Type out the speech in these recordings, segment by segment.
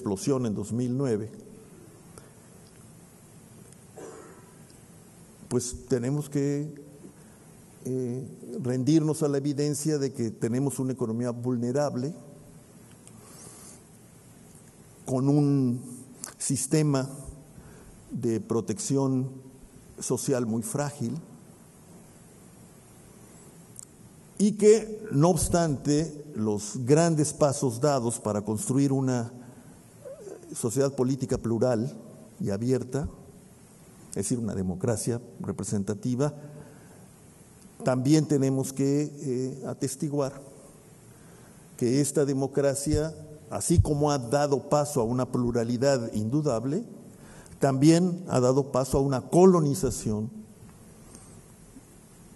explosión en 2009, pues tenemos que rendirnos a la evidencia de que tenemos una economía vulnerable, con un sistema de protección social muy frágil, y que, no obstante los grandes pasos dados para construir una sociedad política plural y abierta, es decir, una democracia representativa, también tenemos que atestiguar que esta democracia, así como ha dado paso a una pluralidad indudable, también ha dado paso a una colonización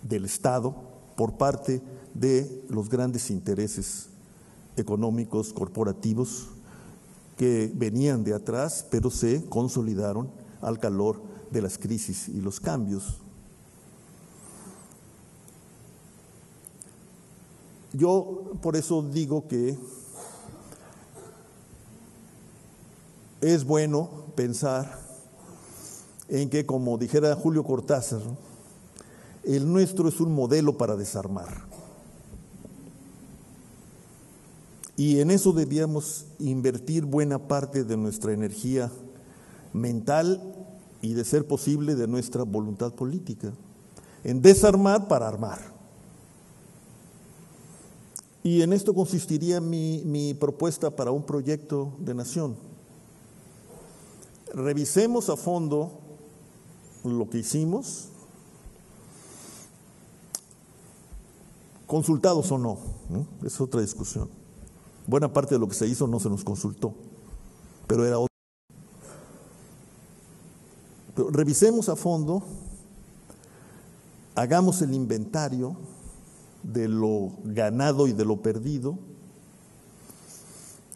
del Estado por parte de los grandes intereses económicos corporativos que venían de atrás, pero se consolidaron al calor de las crisis y los cambios. Yo por eso digo que es bueno pensar en que, como dijera Julio Cortázar, el nuestro es un modelo para desarmar. Y en eso debíamos invertir buena parte de nuestra energía mental y, de ser posible, de nuestra voluntad política, en desarmar para armar. Y en esto consistiría mi propuesta para un proyecto de nación. Revisemos a fondo lo que hicimos, consultados o no, es otra discusión. Buena parte de lo que se hizo no se nos consultó, pero era otra. Pero revisemos a fondo, hagamos el inventario de lo ganado y de lo perdido,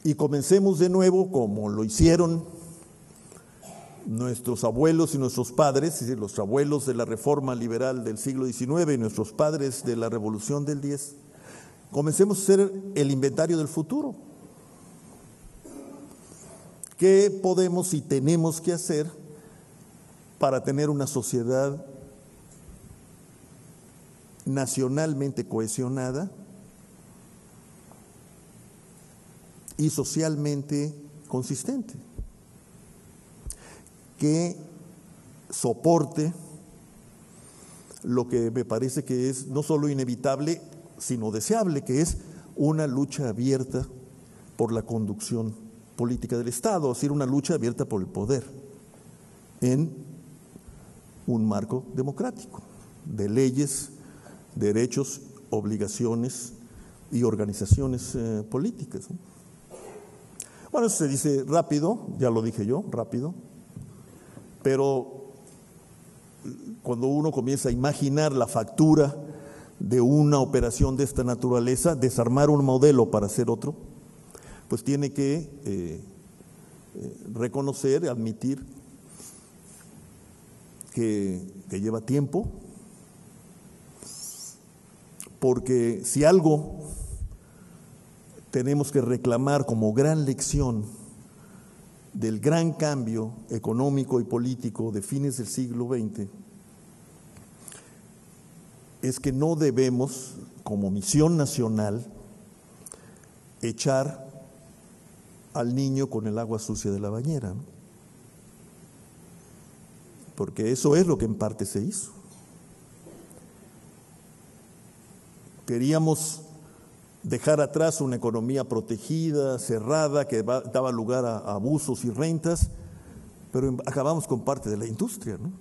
y comencemos de nuevo como lo hicieron nuestros abuelos y nuestros padres, es decir, los abuelos de la Reforma Liberal del siglo XIX y nuestros padres de la Revolución del 10. Comencemos a hacer el inventario del futuro. ¿Qué podemos y tenemos que hacer para tener una sociedad nacionalmente cohesionada y socialmente consistente, que soporte lo que me parece que es no solo inevitable, sino deseable, que es una lucha abierta por la conducción política del Estado, es decir, una lucha abierta por el poder en un marco democrático de leyes, derechos, obligaciones y organizaciones políticas. Bueno, eso se dice rápido, ya lo dije yo, rápido, pero cuando uno comienza a imaginar la factura de una operación de esta naturaleza, desarmar un modelo para hacer otro, pues tiene que reconocer, admitir que lleva tiempo, porque si algo tenemos que reclamar como gran lección del gran cambio económico y político de fines del siglo XX, es que no debemos, como misión nacional, echar al niño con el agua sucia de la bañera, ¿no? Porque eso es lo que en parte se hizo. Queríamos dejar atrás una economía protegida, cerrada, que daba lugar a abusos y rentas, pero acabamos con parte de la industria, ¿no?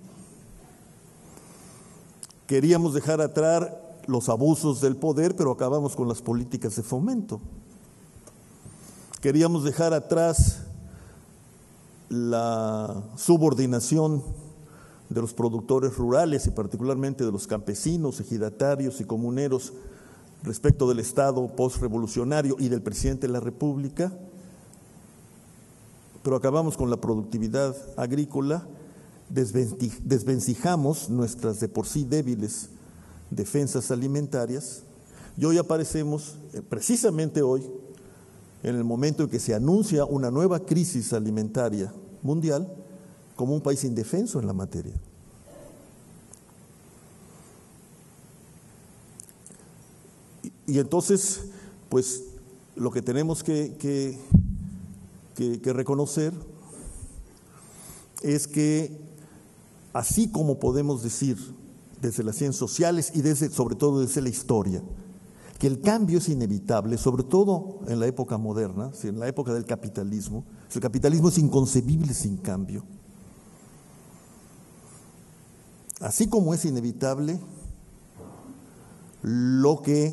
Queríamos dejar atrás los abusos del poder, pero acabamos con las políticas de fomento. Queríamos dejar atrás la subordinación de los productores rurales y particularmente de los campesinos, ejidatarios y comuneros respecto del Estado postrevolucionario y del presidente de la República, pero acabamos con la productividad agrícola, desvencijamos nuestras de por sí débiles defensas alimentarias y hoy aparecemos, precisamente hoy, en el momento en que se anuncia una nueva crisis alimentaria mundial, como un país indefenso en la materia. Y entonces, pues, lo que tenemos que reconocer es que, así como podemos decir desde las ciencias sociales y sobre todo desde la historia, que el cambio es inevitable, sobre todo en la época moderna, en la época del capitalismo. El capitalismo es inconcebible sin cambio. Así como es inevitable, lo que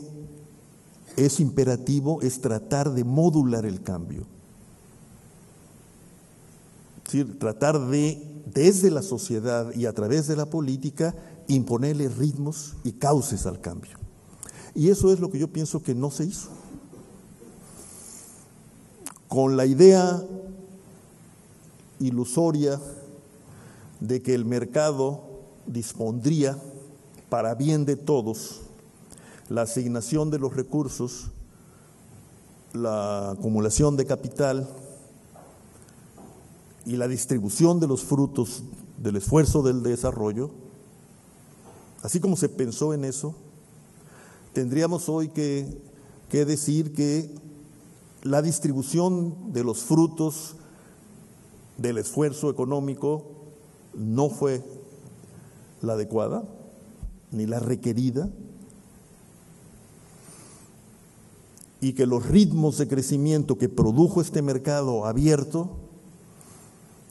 es imperativo es tratar de modular el cambio. Es decir, tratar de, desde la sociedad y a través de la política, imponerle ritmos y cauces al cambio. Y eso es lo que yo pienso que no se hizo. Con la idea ilusoria de que el mercado dispondría, para bien de todos, la asignación de los recursos, la acumulación de capital y la distribución de los frutos del esfuerzo del desarrollo, así como se pensó en eso, tendríamos hoy que decir que la distribución de los frutos del esfuerzo económico no fue la adecuada, ni la requerida, y que los ritmos de crecimiento que produjo este mercado abierto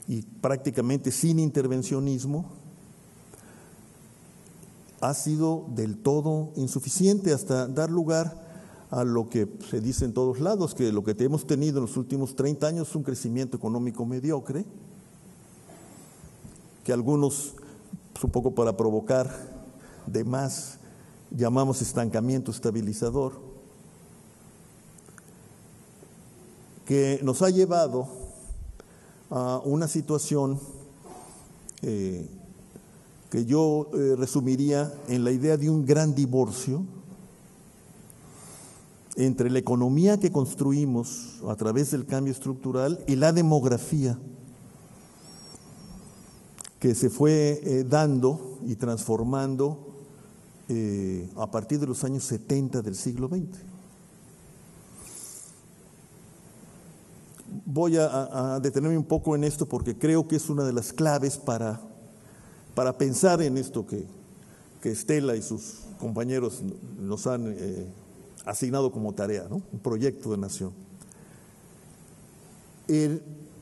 y prácticamente sin intervencionismo ha sido del todo insuficiente, hasta dar lugar a lo que se dice en todos lados, que lo que hemos tenido en los últimos 30 años es un crecimiento económico mediocre, que algunos, pues un poco para provocar de más, llamamos estancamiento estabilizador, que nos ha llevado a una situación que yo resumiría en la idea de un gran divorcio entre la economía que construimos a través del cambio estructural y la demografía que se fue dando y transformando a partir de los años 70 del siglo XX. Voy a detenerme un poco en esto porque creo que es una de las claves para pensar en esto que Estela y sus compañeros nos han asignado como tarea, ¿no? Un proyecto de nación.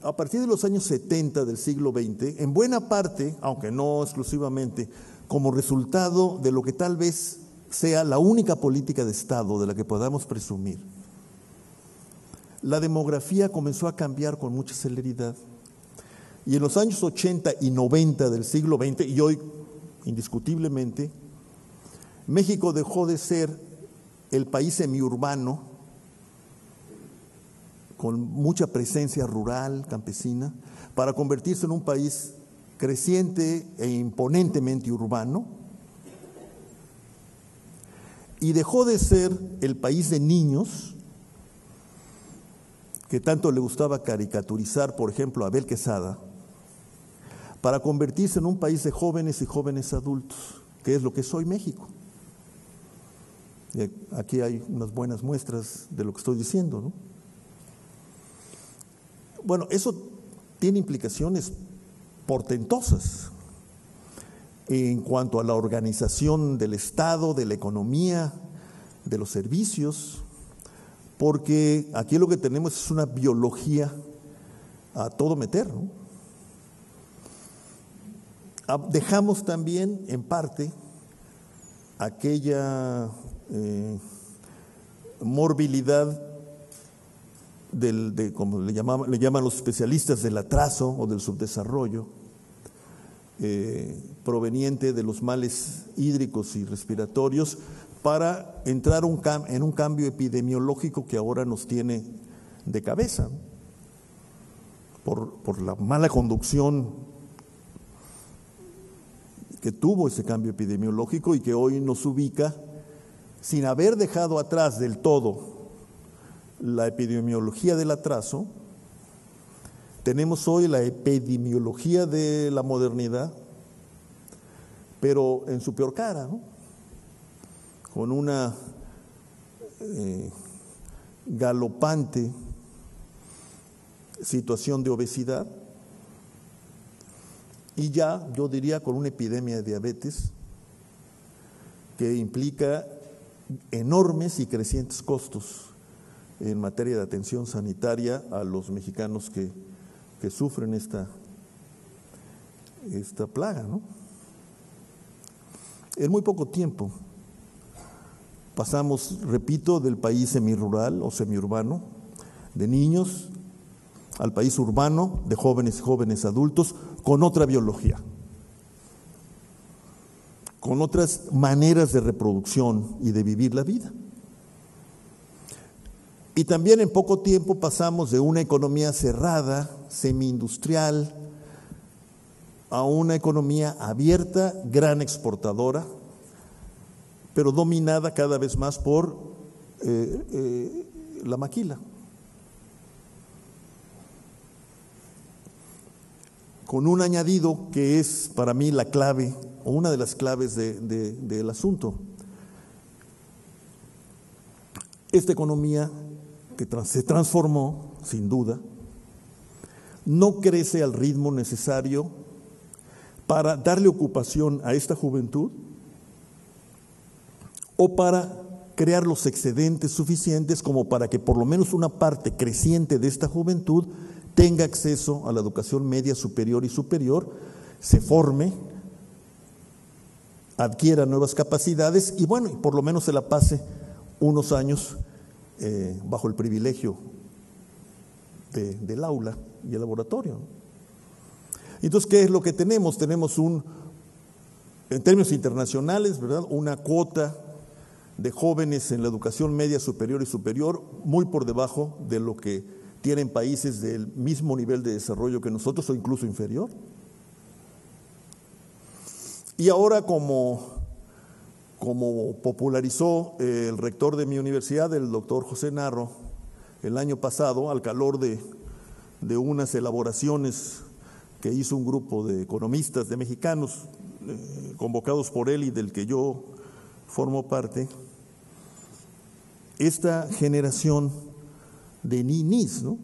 A partir de los años 70 del siglo XX, en buena parte, aunque no exclusivamente, como resultado de lo que tal vez sea la única política de Estado de la que podamos presumir, la demografía comenzó a cambiar con mucha celeridad. Y en los años 80 y 90 del siglo XX, y hoy indiscutiblemente, México dejó de ser el país semiurbano, con mucha presencia rural, campesina, para convertirse en un país creciente e imponentemente urbano, y dejó de ser el país de niños, que tanto le gustaba caricaturizar, por ejemplo, a Abel Quesada, para convertirse en un país de jóvenes y jóvenes adultos, que es lo que es hoy México. Y aquí hay unas buenas muestras de lo que estoy diciendo, ¿no? Bueno, eso tiene implicaciones portentosas en cuanto a la organización del Estado, de la economía, de los servicios, porque aquí lo que tenemos es una biología a todo meter, ¿no? Dejamos también, en parte, aquella morbilidad como le llaman los especialistas, del atraso o del subdesarrollo, proveniente de los males hídricos y respiratorios, para entrar en un cambio epidemiológico que ahora nos tiene de cabeza, por la mala conducción que tuvo ese cambio epidemiológico y que hoy nos ubica, sin haber dejado atrás del todo la epidemiología del atraso, tenemos hoy la epidemiología de la modernidad, pero en su peor cara, ¿no? Con una galopante situación de obesidad y ya, yo diría, con una epidemia de diabetes que implica enormes y crecientes costos en materia de atención sanitaria a los mexicanos que sufren esta plaga, ¿no? En muy poco tiempo pasamos, repito, del país semirural o semiurbano, de niños, al país urbano, de jóvenes y jóvenes adultos, con otra biología, con otras maneras de reproducción y de vivir la vida. Y también en poco tiempo pasamos de una economía cerrada, semi-industrial, a una economía abierta, gran exportadora, pero dominada cada vez más por la maquila. Con un añadido que es para mí la clave, o una de las claves del asunto. Esta economía que se transformó, sin duda, no crece al ritmo necesario para darle ocupación a esta juventud o para crear los excedentes suficientes como para que por lo menos una parte creciente de esta juventud tenga acceso a la educación media, superior y superior, se forme, adquiera nuevas capacidades y bueno, por lo menos se la pase unos años bajo el privilegio del aula y el laboratorio. Entonces, ¿qué es lo que tenemos? Tenemos en términos internacionales, ¿verdad?, una cuota de jóvenes en la educación media, superior y superior muy por debajo de lo que tienen países del mismo nivel de desarrollo que nosotros o incluso inferior. Y ahora como popularizó el rector de mi universidad, el doctor José Narro, el año pasado, al calor de unas elaboraciones que hizo un grupo de economistas, de mexicanos, convocados por él y del que yo formo parte, esta generación de ninis, ¿no?,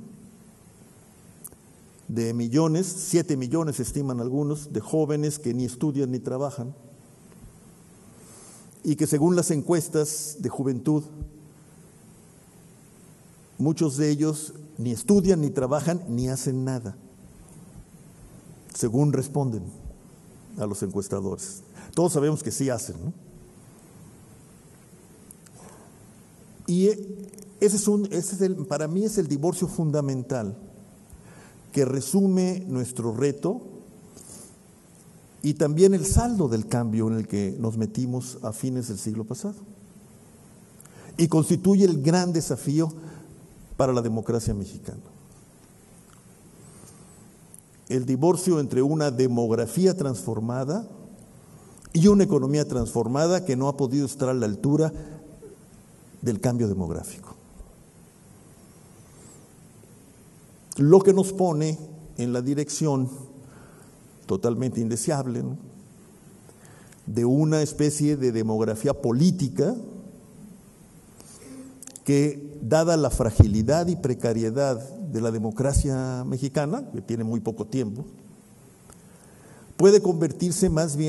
de millones, 7 millones estiman algunos, de jóvenes que ni estudian ni trabajan y que según las encuestas de juventud, muchos de ellos ni estudian ni trabajan ni hacen nada, según responden a los encuestadores. Todos sabemos que sí hacen, ¿no? Y para mí es el divorcio fundamental que resume nuestro reto y también el saldo del cambio en el que nos metimos a fines del siglo pasado. Y constituye el gran desafío para la democracia mexicana. El divorcio entre una demografía transformada y una economía transformada que no ha podido estar a la altura del cambio demográfico. Lo que nos pone en la dirección totalmente indeseable, ¿no?, de una especie de demografía política que, dada la fragilidad y precariedad de la democracia mexicana, que tiene muy poco tiempo, puede convertirse más bien